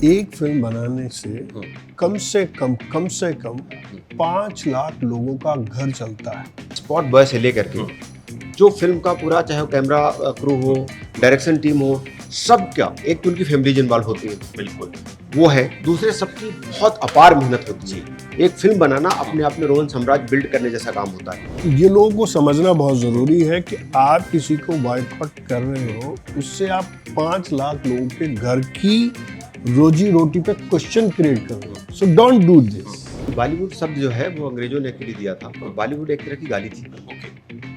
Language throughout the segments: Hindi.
एक फिल्म बनाने से कम से कम 5 लाख लोगों का घर चलता है। स्पॉट बॉय से लेकर के जो फिल्म का पूरा, चाहे वो कैमरा क्रू हो, डायरेक्शन टीम हो, सब क्या एक तो उनकी फैमिलीज इन्वॉल्व होती है, बिल्कुल वो है। दूसरे सबकी बहुत अपार मेहनत होती है। एक फिल्म बनाना अपने आप में रोहन साम्राज्य बिल्ड करने जैसा काम होता है। ये लोगों को समझना बहुत जरूरी है कि आप किसी को बॉयकॉट कर रहे हो, उससे आप 5 लाख लोगों के घर की रोजी रोटी पे क्वेश्चन क्रिएट कर रहे हो। So don't do this. Bollywood शब्द जो है वो अंग्रेजों ने एक्चुअली दिया था, और बॉलीवुड एक तरह की गाली थी।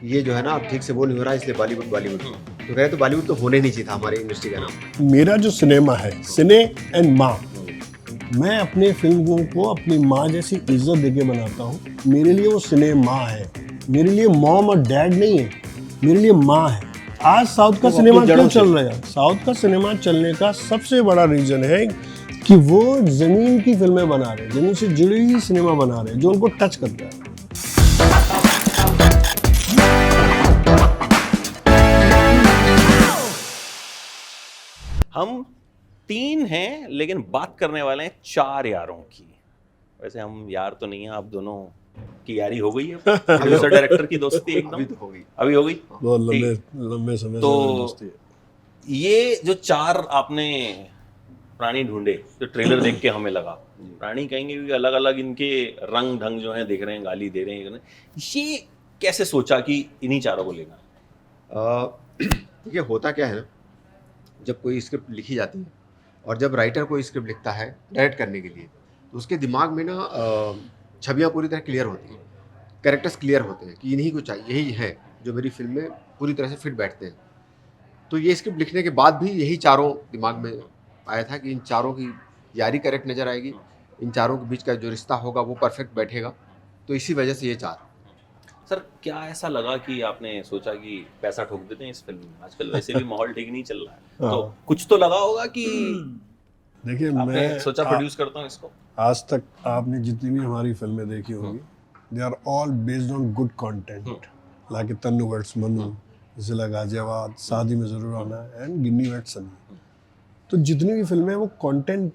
ये जो है ना अब ठीक से वो नहीं हो रहा, इसलिए बॉलीवुड तो कहे तो बॉलीवुड तो होने नहीं चाहिए था हमारी इंडस्ट्री का नाम। मेरा जो सिनेमा है, सिने एंड माँ, मैं अपने फिल्मों को अपनी माँ जैसी इज्जत देके बनाता हूँ। मेरे लिए वो सिने माँ है, मेरे लिए मॉम और डैड नहीं है, मेरे लिए माँ है। आज साउथ का सिनेमा क्यों चल रहा है? साउथ का सिनेमा चलने का सबसे बड़ा रीजन है कि वो जमीन की फिल्में बना रहे हैं, जमीन से जुड़ी हुई सिनेमा बना रहे हैं जो उनको टच करता है। हम 3 हैं लेकिन बात करने वाले हैं 4 यारों की। वैसे हम यार तो नहीं है, आप दोनों की यारी हो गई है। प्रोड्यूसर डायरेक्टर की दोस्ती एकदम अभी तो हो गई। अभी हो गई। बहुत लंबे समय तो से दोस्ती है। ये जो 4 आपने प्राणी ढूंढे, जो ट्रेलर देख के हमें लगा, प्राणी कहेंगे भी अलग अलग, इनके रंग ढंग जो है दिख रहे हैं, गाली दे रहे हैं। ये कैसे सोचा कि इन्हीं 4 को लेना? देखिए होता क्या है ना, जब कोई स्क्रिप्ट लिखी जाती है और जब राइटर कोई स्क्रिप्ट लिखता है डायरेक्ट करने के लिए, तो उसके दिमाग में ना छवियाँ पूरी तरह क्लियर होती हैं, कैरेक्टर्स क्लियर होते हैं कि इन्हीं को चाहिए, यही है जो मेरी फिल्म में पूरी तरह से फिट बैठते हैं। तो ये स्क्रिप्ट लिखने के बाद भी यही 4 दिमाग में आया था कि इन 4 की यारी करेक्ट नज़र आएगी, इन 4 के बीच का जो रिश्ता होगा वो परफेक्ट बैठेगा। तो इसी वजह से ये 4। सर क्या ऐसा लगा कि आपने सोचा कि पैसा ठोक देते हैं इस फिल्म में? आजकल वैसे भी माहौल ठीक नहीं चल रहा है, तो कुछ तो लगा होगा कि देखिए, आपने मैं सोचा प्रोड्यूस करता हूँ इसको। आज तक आपने जितनी भी हमारी फिल्में देखी होंगी, they are all based on good content, like Tanu weds Manu, Zila Ghaziabad, शादी में जरूर आना एंड गिन्नी वेट्स सनी। तो जितनी भी फिल्में हैं वो कंटेंट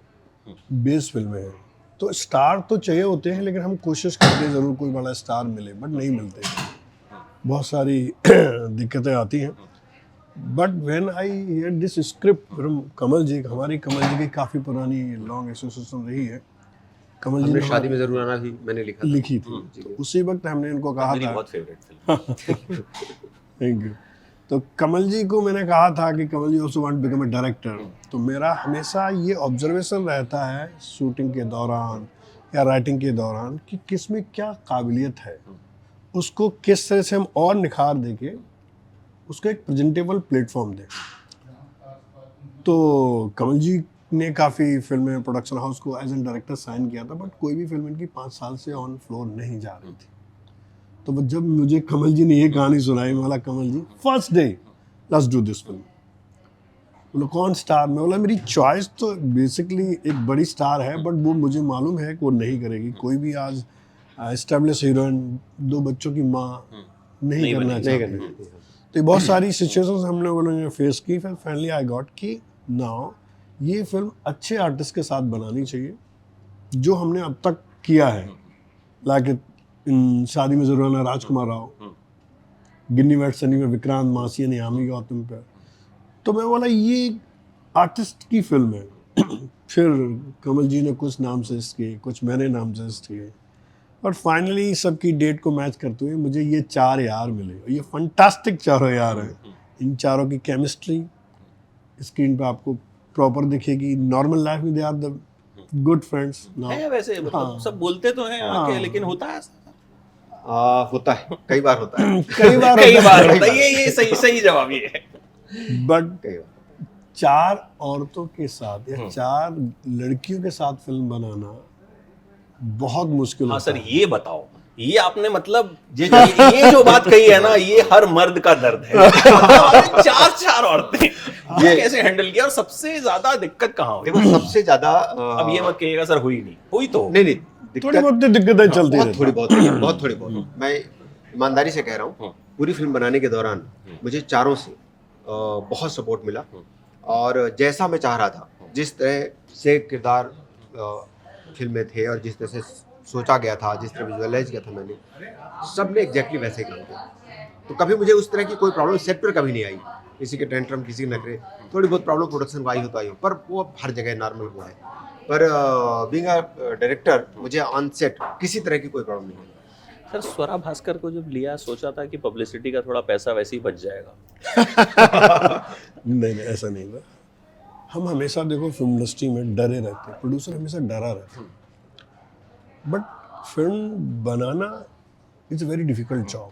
बेस्ड फिल्में हैं। तो स्टार तो चाहिए होते हैं, लेकिन हम कोशिश करते हैं जरूर कोई बड़ा स्टार मिले, बट नहीं मिलते। बहुत सारी दिक्कतें आती हैं। But when I hear this script from Kamal ji, हमारी कमल जी की काफ़ी पुरानी लॉन्ग एसोसिएशन रही है। कमल जी हमने ने शादी में जरूर आना भी मैंने लिखी थी। तो उसी वक्त हमने इनको कहा मेरी था, बहुत फेवरेट फिल्म। Thank you. तो कमल जी को मैंने कहा था कि Kamal ji also want become a director. तो मेरा हमेशा ये ऑब्जर्वेशन रहता है शूटिंग के दौरान या राइटिंग के दौरान कि किस में क्या काबिलियत है, उसको किस तरह से हम और निखार देके उसको एक प्रेजेंटेबल प्लेटफॉर्म दें। तो कमल जी ने काफ़ी फिल्में प्रोडक्शन हाउस को एज एन डायरेक्टर साइन किया था, बट कोई भी फिल्म इनकी 5 साल से ऑन फ्लोर नहीं जा रही थी। तो जब मुझे कमल जी ने ये कहानी सुनाई, मैं बोला Kamal ji first day let's do this film. बोला कौन स्टार? मैं बोला मेरी चॉइस तो बेसिकली एक बड़ी स्टार है, बट वो मुझे मालूम है कि वो नहीं करेगी। कोई भी आज एस्टेब्लिश हीरोइन, 2 बच्चों की माँ नहीं करना चाहती। तो बहुत सारी सिचुएशंस हम लोगों ने फेस की। फिर फाइनली आई गॉट कि नाउ ये फिल्म अच्छे आर्टिस्ट के साथ बनानी चाहिए, जो हमने अब तक किया है। लाइक इन शादी में जरूर आना राजकुमार राव, गिन्नी वेट्स सनी में विक्रांत मासी ने यामी गौतम पे। तो मैं बोला ये आर्टिस्ट की फिल्म है। फिर कमल जी ने कुछ नाम सजेस्ट किए, कुछ मैंने नाम सजेस्ट किए, और फाइनली सबकी डेट को मैच करते हुए मुझे ये 4 यार मिले। ये फंटास्टिक 4 यार हैं। इन 4 की केमिस्ट्री स्क्रीन पे आपको प्रॉपर दिखेगी। नॉर्मल लाइफ में they are the good friends है वैसे, मतलब सब बोलते तो हैं आके, लेकिन होता है ऐसा? होता है, कई बार होता है। कई बार होता है। ये सही जवाब ये है। बट कई बार 4 औरतों के साथ या 4 लड़कियों के साथ फिल्म बनाना बहुत मुश्किल हाँ होता सर, है। ये बताओ, ये आपने मतलब ये जो बात कही है ना, ये हर मर्द का दर्द है। 4 औरतें, ये कैसे हैंडल किया? और सबसे ज्यादा दिक्कत कहाँ हुई? देखो सबसे ज्यादा अब ये मत कहिएगा सर हुई नहीं, हुई तो नहीं थोड़ी बहुत दिक्कतें चलती बहुत रहती थोड़ी हैं। बहुत थोड़ी बहुत। मैं ईमानदारी से कह रहा हूँ, पूरी फिल्म बनाने के दौरान मुझे 4 से बहुत सपोर्ट मिला, और जैसा मैं चाह रहा था जिस तरह से किरदार फिल्म में थे और जिस तरह से सोचा गया था, जिस तरह विजुअलाइज किया था मैंने, सब ने एग्जैक्टली वैसे ही काम किया। तो कभी मुझे उस तरह की कोई प्रॉब्लम सेट पर कभी नहीं आई, किसी के टेंट्रम, किसी के नखरे, थोड़ी बहुत प्रॉब्लम प्रोडक्शन को आई हो तो आई हो, पर वो हर जगह नॉर्मल वो है। पर बीइंग अ डायरेक्टर मुझे ऑन सेट किसी तरह की कोई प्रॉब्लम नहीं है। सर स्वरा भास्कर को जब लिया सोचा था कि पब्लिसिटी का थोड़ा पैसा वैसे ही बच जाएगा। नहीं नहीं, ऐसा नहीं हुआ। हम हमेशा देखो फिल्म इंडस्ट्री में डरे रहते हैं, प्रोड्यूसर हमेशा डरा रहता है। But film banana is a very difficult job,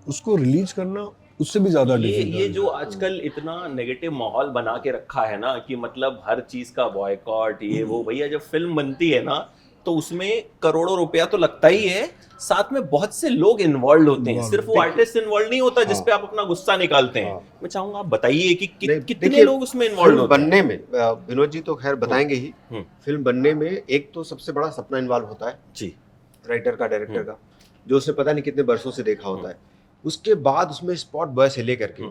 उसको रिलीज करना उससे भी ज़्यादा ये डिफिकल्ट। जो आजकल इतना नेगेटिव माहौल बना के रखा है ना कि मतलब हर चीज का बॉयकॉट ये वो, भैया जब फिल्म बनती है ना तो उसमें करोड़ों रुपया तो लगता ही है, साथ में बहुत से लोग इन्वॉल्व होते हैं, सिर्फ वो आर्टिस्ट इन्वॉल्व नहीं होता जिसपे आप अपना गुस्सा निकालते हैं। मैं चाहूंगा आप बताइए कि कितने देखिए, लोग उसमें इन्वॉल्व फिल्म होते हैं। बनने में विनोद जी तो खैर बताएंगे ही। फिल्म बनने में एक तो सबसे बड़ा सपना इन्वॉल्व होता है जी, राइटर का, डायरेक्टर का, जो उसने पता नहीं कितने बरसों से देखा होता है। उसके बाद उसमें स्पॉट बॉय से लेकर के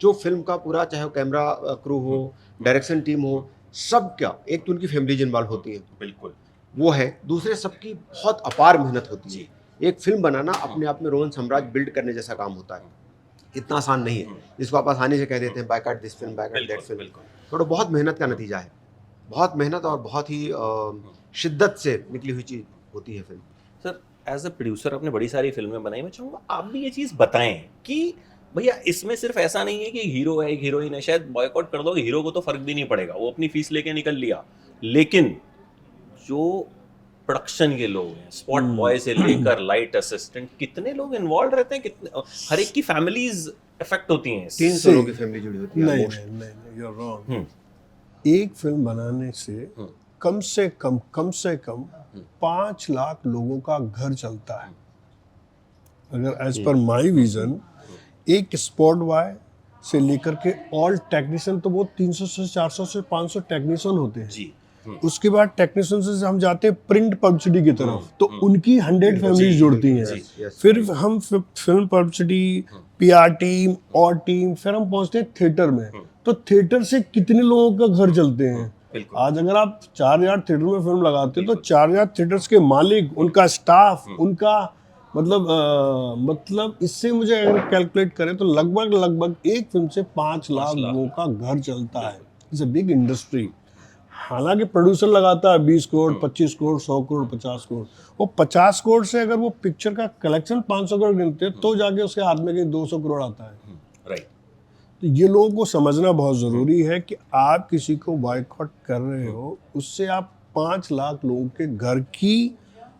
जो फिल्म का पूरा, चाहे वो कैमरा क्रू हो, डायरेक्शन टीम हो, सब क्या, एक तो उनकी फैमिलीज इन्वॉल्व होती है, बिल्कुल वो है। दूसरे सबकी बहुत अपार मेहनत होती है। एक फिल्म बनाना अपने आप में रोहन साम्राज्य बिल्ड करने जैसा काम होता है, इतना आसान नहीं है जिसको आप आसानी से कह देते हैं boycott this film, boycott that film. थोड़ा बहुत मेहनत का नतीजा है, बहुत मेहनत और बहुत ही शिद्दत से निकली हुई चीज होती है film. Sir as a producer आपने बड़ी सारी फिल्में बनाई, मैं चाहूंगा आप भी ये चीज़ बताएं कि भैया इसमें सिर्फ ऐसा नहीं है कि हीरो है, एक हीरोइन है, शायद बॉयकॉट कर दो हीरो को तो फर्क भी नहीं पड़ेगा, वो अपनी फीस लेके निकल लिया, लेकिन जो प्रोडक्शन के लोग हैं, स्पॉट बॉय से लेकर लाइट असिस्टेंट, कितने लोग इन्वॉल्व रहते हैं, कितने हर एक की फैमिलीज इफेक्ट होती हैं। 300 लोगों की फैमिली जुड़ी होती है नहीं almost। नहीं नहीं, यू आर रॉन्ग। एक फिल्म बनाने से कम से कम 5 लाख लोगों का घर चलता है। अगर एज पर माय विजन, एक स्पॉट बॉय से लेकर के ऑल टेक्नीशियन, तो वो 300 से 400 से 500 टेक्नीशियन होते हैं जी, उसके बाद टेक्नीशियन से हम जाते हैं प्रिंट पब्लिसिटी की तरफ, तो उनकी 100 फैमिलीज जुड़ती हैं। yes, फिर हम फिल्म पब्लिसिटी, पीआर टीम और टीम, फिर हम पहुंचते हैं थिएटर में, तो थिएटर से कितने लोगों का घर चलते हैं। आज अगर आप 4000 थिएटर में फिल्म लगाते हो तो 4000 थिएटर्स के मालिक, उनका स्टाफ, उनका मतलब इससे मुझे अगर कैलकुलेट करें तो लगभग एक फिल्म से 5 लाख लोगों का घर चलता है। It's a big industry. हालांकि प्रोड्यूसर लगाता है 20 करोड़, 25 करोड़, 100 करोड़, 50 करोड़। वो 50 करोड़ से अगर वो पिक्चर का कलेक्शन 500 करोड़ गिनते हैं तो जाके उसके हाथ में कहीं 200 करोड़ आता है। राइट। तो ये लोगों को समझना बहुत ज़रूरी है कि आप किसी को बॉयकॉट कर रहे हो, उससे आप 5 लाख लोगों के घर की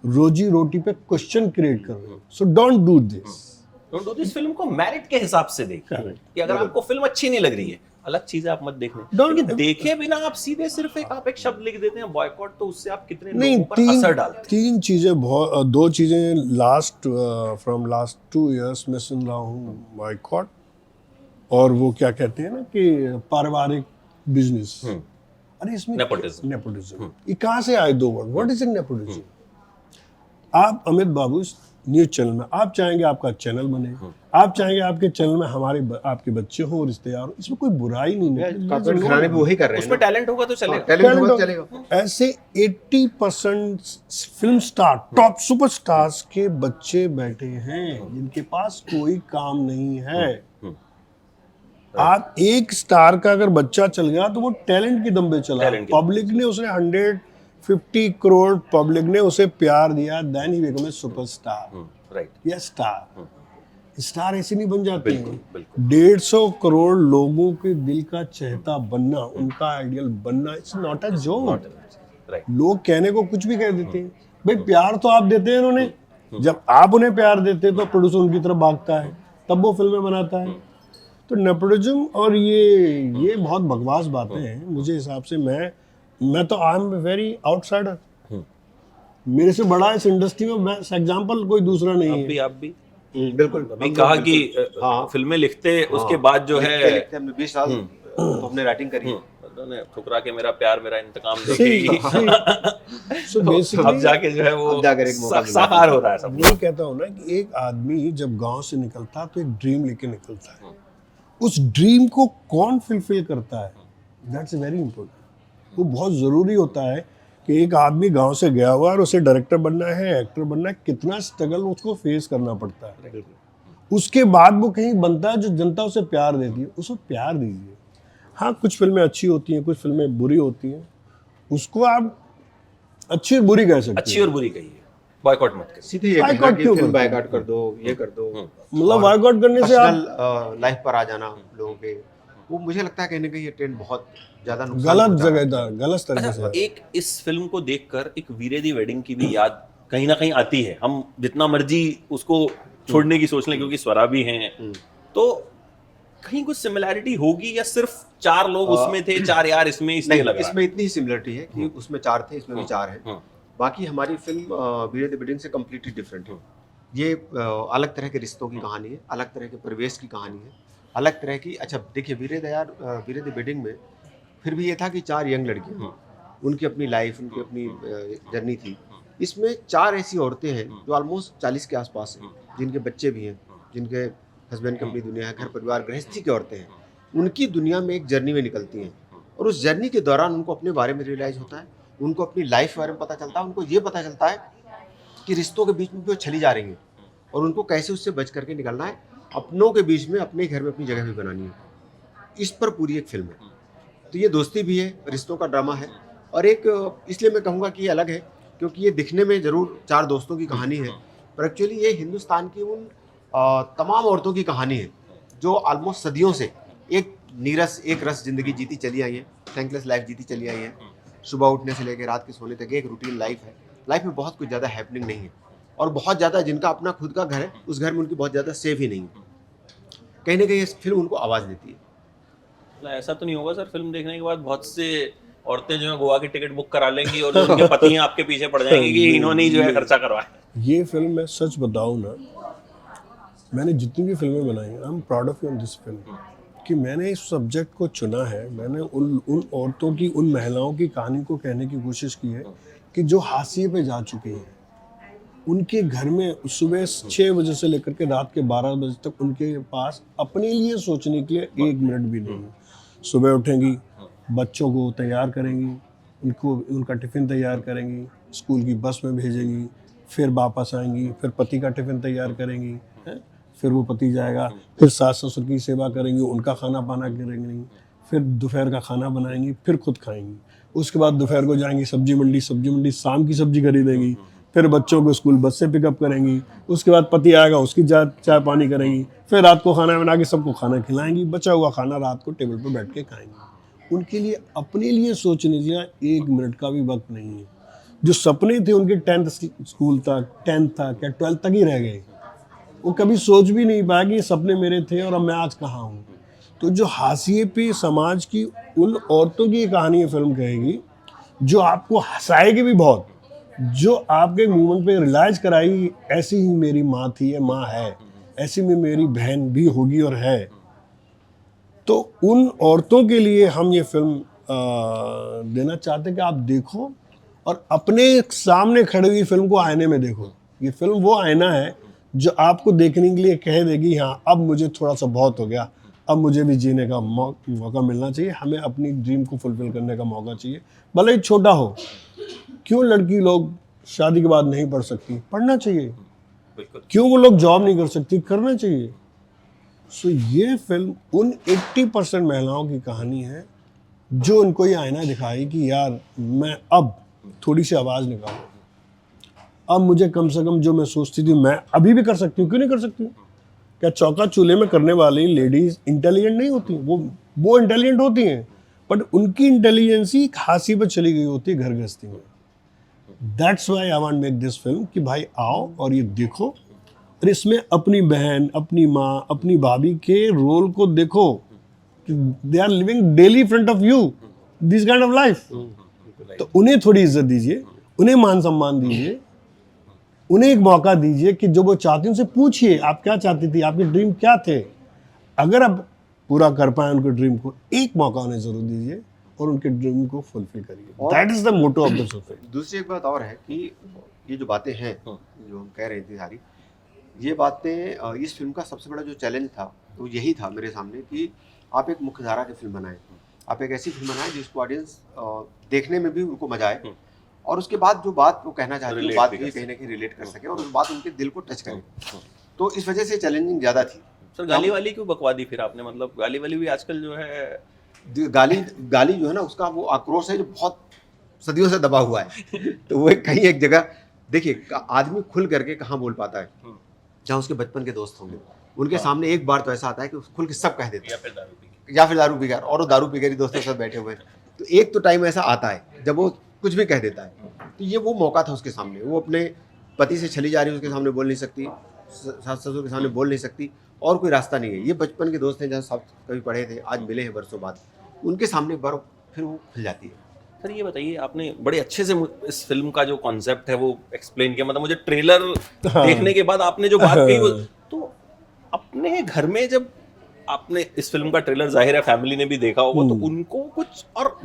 रोजी रोटी पे क्वेश्चन क्रिएट कर रहे हो। So don't do this. Film को मेरिट के हिसाब से देखिए कि अगर आपको फिल्म अच्छी नहीं लग रही है, अलग चीज है, आप मत देखने, देखे बिना आप सीधे सिर्फ आप एक शब्द लिख देते हैं बॉयकॉट, तो उससे आप कितने लोगों पर असर डालते हैं। तीन चीजें, बहुत 2 चीजें फ्रॉम लास्ट 2 इयर्स मैं सुन रहा हूँ, बॉयकॉट और वो क्या कहते हैं ना कि पारिवारिक बिजनेस। अरे इसमें नेपोटिज्म ये कहाँ से आए 2 वर्ड? What is nepotism? आप अमित बाबू इस न्यूज चैनल में, आप चाहेंगे आपका चैनल बने, आप चाहेंगे आपके चैनल में आपके बच्चे हों, रिश्तेदार हो, इसमें कोई बुराई नहीं है। घराने भी वही कर रहे हैं, उसमें टैलेंट होगा तो चलेगा, टैलेंट होगा तो चलेगा। ऐसे 80% फिल्म स्टार, टॉप सुपरस्टार्स के बच्चे बैठे हैं जिनके पास कोई काम नहीं है। आप एक स्टार का अगर बच्चा चल गया तो वो टैलेंट के दम पे चला, पब्लिक ने उसे 150 करोड़ पब्लिक ने उसे प्यार दिया, then he become a superstar. Right. या स्टार ऐसे नहीं बन जाते हैं। 150 करोड़ लोगों के दिल का चहेता बनना, उनका आइडियल बनना, इट्स नॉट अ जोक। लोग कहने को कुछ भी कह देते हैं, भाई प्यार तो आप देते हैं उन्होंने, जब आप उन्हें प्यार देते हैं तो प्रोड्यूसर उनकी तरफ भागता है, तब वो फिल्में बनाता है। तो नेपोटिज्म और ये बहुत बकवास बातें हैं मुझे हिसाब से। मैं तो आई एम वेरी आउटसाइडर, मेरे से बड़ा इस इंडस्ट्री में मैं एग्जांपल कोई दूसरा नहीं है। आप भी बिल्कुल अभी कहा कि फिल्में लिखते उसके बाद जो है लिखते हमने 20 साल तो हमने राइटिंग करी, उन्होंने ठुकरा के मेरा प्यार मेरा इंतकाम देखेगी। अब जाके जो है वो साकार हो रहा है सब। मैं कहता हूँ ना कि एक आदमी जब गांव से निकलता तो एक ड्रीम लेके निकलता है, उस ड्रीम को कौन फुलफिल करता है, दैट्स वेरी इंपॉर्टेंट। वो बहुत ज़रूरी होता है कि एक आदमी गांव से गया हुआ और उसे डायरेक्टर बनना है, एक्टर बनना है, कितना स्ट्रगल उसको फेस करना पड़ता है, उसके बाद वो कहीं बनता है जो जनता उसे प्यार देती है, उसे प्यार दीजिए। हाँ, कुछ फिल्में अच्छी होती हैं, कुछ फिल्में बुरी होती हैं, उसको आप अच्छी और बुरी कह सकते अच्छी और बुरी कही है, बॉयकॉट मत करिए। सीधे ये कहना बायकॉट कि क्यों फिल्म करते हैं? बायकॉट कर दो, ये कर दो, मतलब बायकॉट करने से आप पर्सनल लाइफ पर आ जाना लोगों के, वो मुझे लगता है कहीं ना कहीं ये ट्रेंड बहुत ज्यादा नुकसान गलत पहुंचा रहा है। जगह था, गलत तरीके से। अच्छा, एक इस फिल्म को देखकर एक वीरे दी वेडिंग की भी याद कहीं ना कहीं आती है। हम जितना मर्जी उसको छोड़ने की सोच लें क्योंकि स्वरा भी हैं, तो कहीं कुछ सिमिलैरिटी होगी या सिर्फ 4 लोग उसमें थे, 4 यार इसमें, इसलिए नहीं, लग रहा है? इसमें इतनी ही सिमिलरिटी है कि उसमें 4 थे, इसमें भी 4 हैं। बाकी हमारी फिल्म वीरे द वेडिंग से कम्प्लीटली डिफरेंट है। ये अलग तरह के रिश्तों की कहानी है, अलग तरह के परिवेश की कहानी है, अलग तरह की। अच्छा देखिए, वीरे द वेडिंग में फिर भी ये था कि 4 यंग लड़कियाँ, उनकी अपनी लाइफ, उनकी अपनी जर्नी थी। इसमें 4 ऐसी औरतें हैं जो ऑलमोस्ट 40 के आसपास हैं, जिनके बच्चे भी हैं, जिनके हस्बैंड की अपनी दुनिया है, घर परिवार गृहस्थी की औरतें हैं। उनकी दुनिया में एक जर्नी में निकलती हैं और उस जर्नी के दौरान उनको अपने बारे में रियलाइज़ होता है, उनको अपनी लाइफ के बारे में पता चलता है, उनको ये पता चलता है कि रिश्तों के बीच में भी वो चली जा रही हैं और उनको कैसे उससे बच करके निकलना है, अपनों के बीच में अपने घर में अपनी जगह भी बनानी है। इस पर पूरी एक फिल्म है। तो ये दोस्ती भी है, रिश्तों का ड्रामा है और एक इसलिए मैं कहूँगा कि ये अलग है क्योंकि ये दिखने में ज़रूर 4 दोस्तों की कहानी है, पर एक्चुअली ये हिंदुस्तान की उन तमाम औरतों की कहानी है जो ऑलमोस्ट सदियों से एक नीरस, एक रस ज़िंदगी जीती चली आई हैं, थैंकलेस लाइफ जीती चली आई हैं। सुबह उठने से लेकर रात के सोने तक एक रूटीन लाइफ है। लाइफ में बहुत कुछ ज़्यादा हैपनिंग नहीं है और बहुत ज़्यादा जिनका अपना खुद का घर है, उस घर में उनकी बहुत ज़्यादा सेफ ही नहीं है। कहीं ना कहीं ये फिल्म उनको आवाज़ देती है। मतलब ऐसा तो नहीं होगा सर, फिल्म देखने के बाद बहुत से औरतें जो है गोवा की टिकट बुक करा लेंगी और जो उनके पति हैं आपके पीछे पड़ जाएंगे कि इन्होंने ही जो है खर्चा करवाया? ये फिल्म मैं सच बताऊं ना, मैंने जितनी भी फिल्में बनाई हैं, I am proud of you on this film, कि मैंने इस सब्जेक्ट को चुना है। मैंने उन उन औरतों की, उन महिलाओं की कहानी को कहने की कोशिश की है कि जो हाशिए पे जा चुकी हैं। उनके घर में सुबह 6 बजे से लेकर के रात के 12 बजे तक उनके पास अपने लिए सोचने के लिए 1 मिनट भी नहीं है। सुबह उठेंगी, बच्चों को तैयार करेंगी, उनको उनका टिफ़िन तैयार करेंगी, स्कूल की बस में भेजेंगी, फिर वापस आएंगी, फिर पति का टिफ़िन तैयार करेंगी, हैं? फिर वो पति जाएगा, फिर सास ससुर की सेवा करेंगी, उनका खाना पाना करेंगी, फिर दोपहर का खाना बनाएंगी, फिर खुद खाएंगी। उसके बाद दोपहर को जाएंगी सब्जी मंडी शाम की सब्जी खरीदेंगी, फिर बच्चों को स्कूल बस से पिकअप करेंगी। उसके बाद पति आएगा, उसकी चाय पानी करेंगी, फिर रात को खाना बना के सबको खाना खिलाएंगी, बचा हुआ खाना रात को टेबल पर बैठ के खाएंगी। उनके लिए अपने लिए सोचने के लिए 1 मिनट का भी वक्त नहीं है। जो सपने थे उनके 10th स्कूल तक, 10th तक या 12th तक ही रह गए। वो कभी सोच भी नहीं पाया कि ये सपने मेरे थे और अब मैं आज कहाँ हूँ। तो जो हाशिए पे समाज की उन औरतों की कहानी ये फिल्म कहेगी, जो आपको हंसाएगी भी बहुत, जो आपके मूवमेंट पे रियलाइज कराएगी ऐसी ही मेरी माँ थी, माँ है, ऐसी में मेरी बहन भी होगी और है। तो उन औरतों के लिए हम ये फिल्म देना चाहते हैं कि आप देखो और अपने सामने खड़ी हुई फिल्म को आईने में देखो। ये फिल्म वो आईना है जो आपको देखने के लिए कह देगी हाँ अब मुझे थोड़ा सा बहुत हो गया, अब मुझे भी जीने का मौका मिलना चाहिए, हमें अपनी ड्रीम को फुलफिल करने का मौका चाहिए, भले ही छोटा हो। क्यों लड़की लोग शादी के बाद नहीं पढ़ सकती? पढ़ना चाहिए। बिल्कुल। क्यों वो लोग जॉब नहीं कर सकती? करना चाहिए। सो ये फिल्म उन 80% महिलाओं की कहानी है जो उनको ये आईना दिखाई कि यार मैं अब थोड़ी सी आवाज़ निकालूं, अब मुझे कम से कम जो मैं सोचती थी मैं अभी भी कर सकती हूँ, क्यों नहीं कर सकती? क्या चौका चूल्हे में करने वाली लेडीज इंटेलिजेंट नहीं होती? वो इंटेलिजेंट होती हैं, बट उनकी इंटेलिजेंस ही हाशिए पर चली गई होती है घर गृहस्थी में। That's why I want make this film कि भाई आओ और ये देखो और इसमें अपनी बहन, अपनी माँ, अपनी भाभी के रोल को देखो कि they are living daily front of you this kind of life. तो उन्हें थोड़ी इज्जत दीजिए, उन्हें मान सम्मान दीजिए, उन्हें एक मौका दीजिए कि जो वो चाहती हैं उनसे पूछिए आप क्या चाहती थी, आपके ड्रीम क्या थे। अगर आप पूरा कर पाए उनके ड्रीम को, एक मौका उन्हें जरूर दीजिए और उनके ड्रीम को फुलफिल करिए। That is the motto of the film. दूसरी एक बात और है कि ये जो बातें हैं जो हम कह रहे थे सारी, ये बातें इस फिल्म का सबसे बड़ा जो चैलेंज था वो यही था मेरे सामने कि आप एक मुख्य धारा की फिल्म बनाएं आप एक ऐसी फिल्म बनाएं जिसको ऑडियंस देखने में भी उनको मजा आए, और उसके बाद जो बात वो कहना चाहते हैं Relate वो बात भी भी कर कहीं ना कहीं रिलेट कर सके और उस बात उनके दिल को टच करे। तो इस वजह से चैलेंजिंग ज़्यादा थी। सर गाली वाली क्यों बकवा दी फिर आपने, मतलब गाली वाली भी आजकल जो है गाली गाली जो है ना, उसका वो आक्रोश है जो बहुत सदियों से दबा हुआ है। तो वो कहीं एक जगह, देखिए आदमी खुल करके कहाँ बोल पाता है, जहाँ उसके बचपन के दोस्त होंगे उनके सामने एक बार तो ऐसा आता है कि खुल के सब कह देते या हैं, फिर दारू पी के। या फिर दारू पी कर, और वो दारू पी कर ही दोस्तों के साथ बैठे हुए हैं। तो एक तो टाइम ऐसा आता है जब वो कुछ भी कह देता है। तो ये वो मौका था उसके सामने, वो अपने पति से चली जा रही है, उसके सामने बोल नहीं सकती, सास ससुर के सामने बोल नहीं सकती, और कोई रास्ता नहीं है। ये बचपन के दोस्त हैं जहाँ सब कभी पढ़े थे, आज मिले हैं बरसों बाद, उनके सामने एक बार फिर वो खुल जाती है। सर ये बताइए, आपने बड़े अच्छे से इस फिल्म का जो कॉन्सेप्ट है वो एक्सप्लेन किया, मतलब मुझे ट्रेलर देखने के बाद आपने जो बात कही वो, तो अपने घर में जब आपने इस फिल्म का ट्रेलर, जाहिर है फैमिली ने भी देखा होगा, तो उनको कुछ और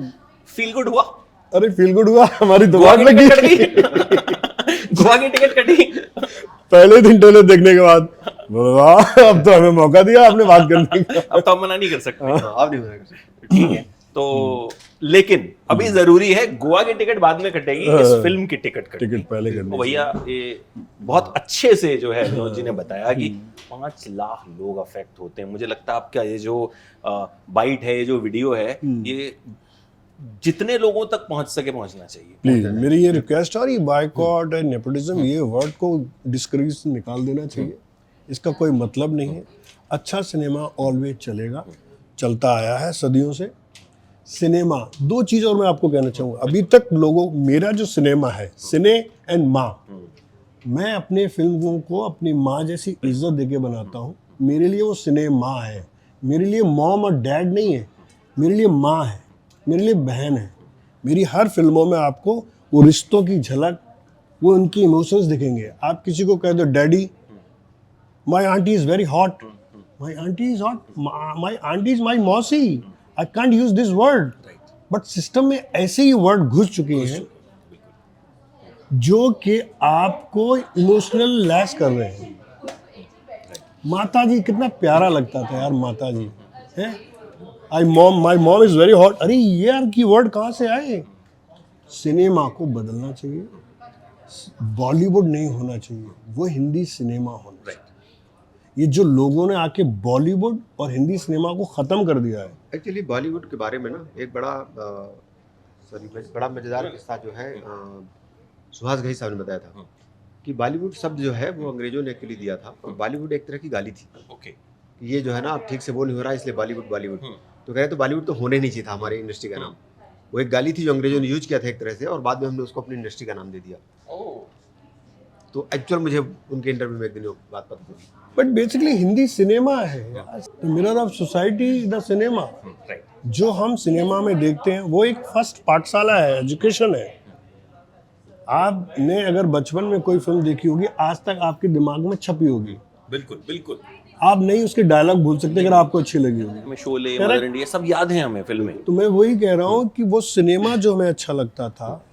फील गुड हुआ? अरे फील गुड हुआ, हमारी गोवा दुकान की लगी। टिकट कटी गोवा की टिकट कटी पहले दिन ट्रेलर देखने के बाद वाह, अब तो हमें मौका दिया आपने बात करने का। अब तो हम मना नहीं कर सकते। आप नहीं बना सकते। ठीक है, तो लेकिन अभी जरूरी है, गोवा की टिकट बाद में कटेगी, इस फिल्म की टिकट कटेगी। टिकट पहले करनी तो भैया ये बहुत अच्छे से जो है विनोद जी ने बताया कि 5 लाख लोग अफेक्ट होते हैं। मुझे लगता है आपका ये जो बाइट है, ये जो वीडियो है, ये जितने लोगों तक पहुंच सके पहुंचना चाहिए। प्लीज मेरी ये रिक्वेस्ट है, और ये बायकॉट एंड नेपोटिज्म ये वर्ड को डिस्करेज निकाल देना चाहिए। इसका कोई मतलब नहीं है। अच्छा सिनेमा ऑलवेज चलेगा, चलता आया है सदियों से। सिनेमा, दो चीज़ और मैं आपको कहना चाहूँगा। अभी तक लोगों, मेरा जो सिनेमा है, सिने एंड माँ, मैं अपने फिल्मों को अपनी माँ जैसी इज्जत देके बनाता हूँ। मेरे लिए वो सिने माँ है। मेरे लिए मॉम और डैड नहीं है, मेरे लिए माँ है, मेरे लिए बहन है। मेरी हर फिल्मों में आपको वो रिश्तों की झलक, वो उनकी इमोशंस दिखेंगे। आप किसी को कह दो daddy, my aunty is very hot, my aunty is hot, my aunty is my मौसी, I can't use this word, but system में ऐसे ही वर्ड घुस चुके हैं जो कि आपको इमोशनल लैस कर रहे हैं। माता जी कितना प्यारा लगता था यार, माता जी है, my mom is very hot. अरे ये यार की वर्ड कहाँ से आए? सिनेमा को बदलना चाहिए, बॉलीवुड नहीं होना चाहिए, वो हिंदी सिनेमा होना चाहिए। ये जो लोगों ने आके बॉलीवुड और हिंदी सिनेमा को ख़त्म कर दिया है। एक्चुअली बॉलीवुड के बारे में ना एक बड़ा मजेदार किस्सा जो है सुहास घई साहब ने बताया था कि बॉलीवुड शब्द जो है वो अंग्रेजों ने एक्चुअली दिया था, और बॉलीवुड एक तरह की गाली थी। ओके, ये जो है ना, आप ठीक से बोल नहीं हो रहा इसलिए बॉलीवुड बॉलीवुड, तो कह रहे तो बॉलीवुड तो होने नहीं चाहिए था हमारी इंडस्ट्री का नाम। वो एक गाली थी जो अंग्रेजों ने यूज किया था एक तरह से, और बाद में हमने उसको अपनी इंडस्ट्री का नाम दे दिया। तो एक्चुअल मुझे उनके इंटरव्यू में एक दिन वो बात पता चली। बट बेसिकली हिंदी सिनेमा है, mirror of society the cinema. जो हम सिनेमा में देखते हैं वो एक फर्स्ट पाठशाला है, एजुकेशन है। आपने अगर बचपन में कोई फिल्म देखी होगी, आज तक आपके दिमाग में छपी होगी। बिल्कुल बिल्कुल। आप नहीं उसके डायलॉग भूल सकते अगर आपको अच्छी लगी होगी। हमें शोले, मदर इंडिया सब याद है हमें फिल्में। तो मैं वही कह रहा हूँ कि वो सिनेमा जो हमें अच्छा लगता था,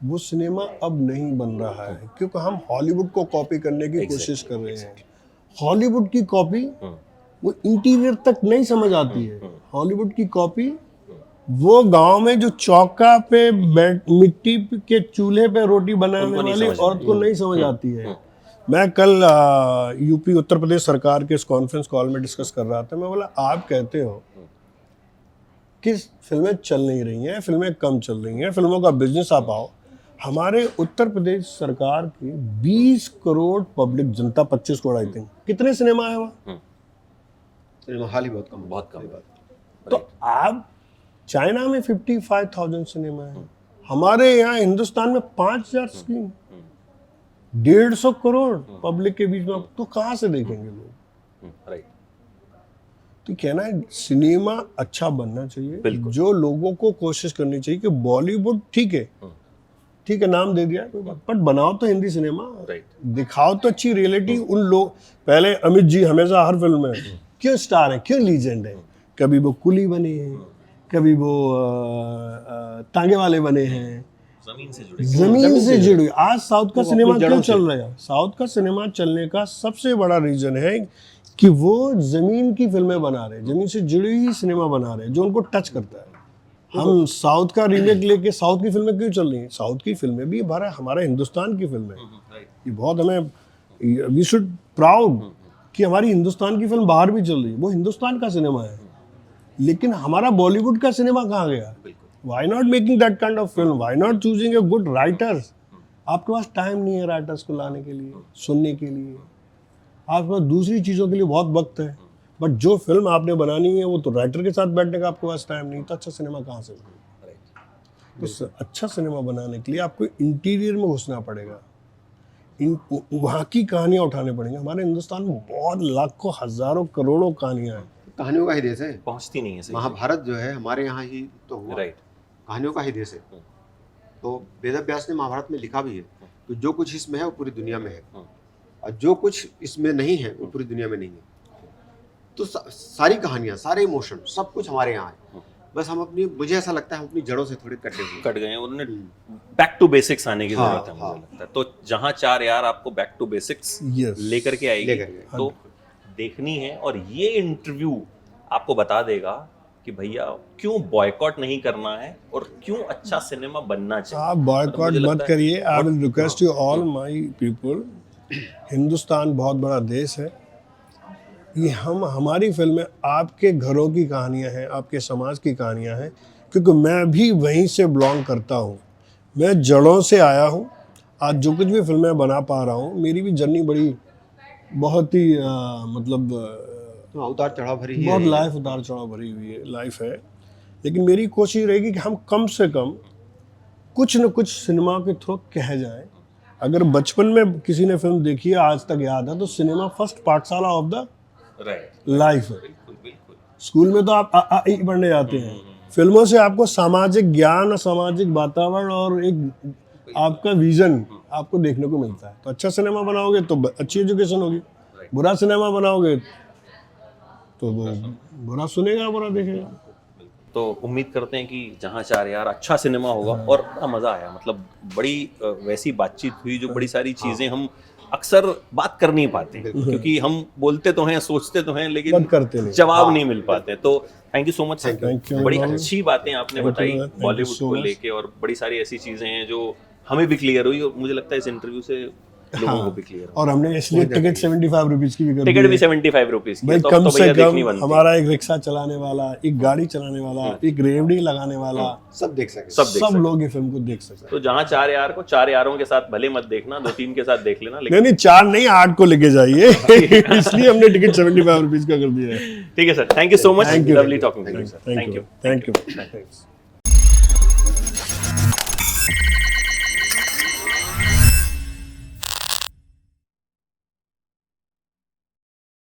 वो सिनेमा अब नहीं बन रहा है, क्योंकि हम हॉलीवुड को कॉपी करने की कोशिश कर रहे हैं। हॉलीवुड की कॉपी वो इंटीरियर तक नहीं समझ आती है। हॉलीवुड की कॉपी वो गांव में जो चौका पे मिट्टी के चूल्हे पे रोटी बनाने वाली औरत को नहीं समझ आती है। मैं कल यूपी उत्तर प्रदेश सरकार के इस कॉन्फ्रेंस कॉल में डिस्कस कर रहा था। मैं बोला, आप कहते हो कि फिल्में चल नहीं रही हैं, फिल्में कम चल रही हैं, फिल्मों का बिजनेस आप आओ। हमारे उत्तर प्रदेश सरकार की 20 crore public Janata, 25 crore I think, कितने सिनेमा है वहाँ? सिनेमा हॉल ही बहुत कम बात। तो आप चाइना में 55,000 सिनेमा है, हमारे यहाँ हिंदुस्तान में 5,000 स्क्रीन, 150 करोड़ पब्लिक के बीच में, तो कहाँ से देखेंगे लोग? राइट। तो कहना है सिनेमा अच्छा बनना चाहिए। जो लोगों को कोशिश करनी चाहिए कि बॉलीवुड ठीक है नाम दे दिया कोई बात, बट बनाओ तो हिंदी सिनेमा, दिखाओ तो अच्छी रियलिटी। उन लोग, पहले अमित जी हमेशा हर फिल्म में क्यों स्टार है, क्यों लीजेंड है? कभी वो कुली बने हैं, कभी वो तांगे वाले बने हैं, जमीन से जुड़ी। आज साउथ का सिनेमा क्यों चल रहा है? साउथ का सिनेमा चलने का सबसे बड़ा रीजन है कि वो जमीन की फिल्में बना रहे हैं, जमीन से जुड़ी हुई सिनेमा बना रहे हैं, जो उनको टच करता है। हम साउथ का रीमेक लेके साउथ की फिल्में क्यों चल रही हैं? साउथ की फिल्में भी हमारा हिंदुस्तान की फिल्म है। ये बहुत हमें वी शुड प्राउड कि हमारी हिंदुस्तान की फिल्म बाहर भी चल रही है, वो हिंदुस्तान का सिनेमा है। लेकिन हमारा बॉलीवुड का सिनेमा कहाँ गया? Why not making that kind of film? Why not choosing a good writers? आपके पास टाइम नहीं है राइटर्स को लाने के लिए, सुनने के लिए, आपके पास दूसरी चीज़ों के लिए बहुत वक्त है। बट जो फिल्म आपने बनानी है वो तो राइटर के साथ बैठने का आपके पास टाइम नहीं, तो अच्छा सिनेमा कहाँ से? तो अच्छा सिनेमा बनाने के लिए आपको इंटीरियर में घुसना पड़ेगा, वहाँ की कहानियाँ उठाने पड़ेंगी। हमारे हिंदुस्तान में बहुत लाखों हजारों करोड़ों कहानियाँ हैं, कहानियों का ही देश है, पहुंचती नहीं है सही। महाभारत जो है हमारे यहाँ ही तो हुआ, राइट। कहानियों का ही देश है। तो वेद व्यास ने महाभारत में लिखा भी है कि जो कुछ इसमें है वो पूरी दुनिया में है, और जो कुछ इसमें नहीं है वो पूरी दुनिया में नहीं है। तो सारी कहानियाँ, सारे इमोशन, सब कुछ हमारे यहाँ है। बस हम अपनी, मुझे ऐसा लगता है हम अपनी जड़ों से थोड़े कट गए हैं। उन्होंने बैक टू बेसिक्स आने की हाँ, जरूरत है, मुझे हाँ। लगता है। तो जहाँ 4 यार आपको बैक टू बेसिक्स Yes. लेकर के आएगी, लेकर के, तो देखनी है। और ये इंटरव्यू आपको बता देगा कि भैया क्यों बॉयकॉट नहीं करना है और क्यों अच्छा सिनेमा बनना चाहिए। आप बॉयकॉट मुझे मत लगता है- करिए। I will request you all my people, Hindustan बहुत बड़ा देश है। ये हमारी फिल्में आपके घरों की कहानियां हैं, आपके समाज की कहानियां हैं, क्योंकि मैं भी वहीं से बिलोंग करता हूँ, मैं जड़ों से आया हूँ। आज जो कुछ भी फिल्में बना पा रहा हूँ, मेरी भी जर्नी बड़ी बहुत ही मतलब तो उतार चढ़ाव भरी ही बहुत है। लाइफ उतार चढ़ाव भरी हुई है लाइफ है। लेकिन मेरी कोशिश रहेगी कि हम कम से कम कुछ न कुछ सिनेमा के थ्रू कह जाएं। अगर बचपन में किसी ने फिल्म देखी है, आज तक याद है, तो सिनेमा फर्स्ट पाठशाला ऑफ द लाइफ है। बिल्कुल बिल्कुल। स्कूल में तो आप आ ई पढ़ने जाते हैं, फिल्मों से आपको सामाजिक ज्ञान और सामाजिक वातावरण और एक आपका विजन आपको देखने को मिलता है। तो अच्छा सिनेमा बनाओगे तो अच्छी एजुकेशन होगी, बुरा सिनेमा बनाओगे तो वो बुरा सुनेगा, बुरा देखेगा। तो उम्मीद करते हैं कि जहाँ 4 यार अच्छा सिनेमा होगा। और बड़ा मजा आया, मतलब बड़ी वैसी बातचीत हुई जो बड़ी सारी चीजें हम अक्सर बात कर नहीं पाते, क्योंकि हम बोलते तो हैं, सोचते तो हैं, लेकिन बात करते नहीं। जवाब नहीं मिल पाते। तो thank you so much sir, Thank you. बड़ी अच्छी बातें आपने बताई Thank you बॉलीवुड so को much. लेके, और बड़ी सारी ऐसी चीजें हैं जो हमें भी क्लियर हुई, और मुझे लगता है इस इंटरव्यू से लोगों को भी क्लियर और हमने इसलिए टिकट 75 रुपीज की भी कर दी टिकट है। भी 75 रुपीज की भाई है, तो कम अब तो से भैया कम देखनी बनती है। हमारा एक रिक्शा चलाने वाला, एक गाड़ी चलाने वाला, एक रेवड़ी लगाने वाला, सब देख सके। सब देख सब सकते। लोग ये फिल्म को देख सकते हैं। तो जहाँ 4 यार को 4 यारों के साथ भले मत देखना, 2-3 के साथ देख लेना, लेकिन नहीं 4 नहीं 8 को लेके जाइए इसलिए हमने टिकट 75 रुपीज का कर दिया है। ठीक है sir, thank you so much, Thank you. Lovely talking to you sir, thank you. Thank you.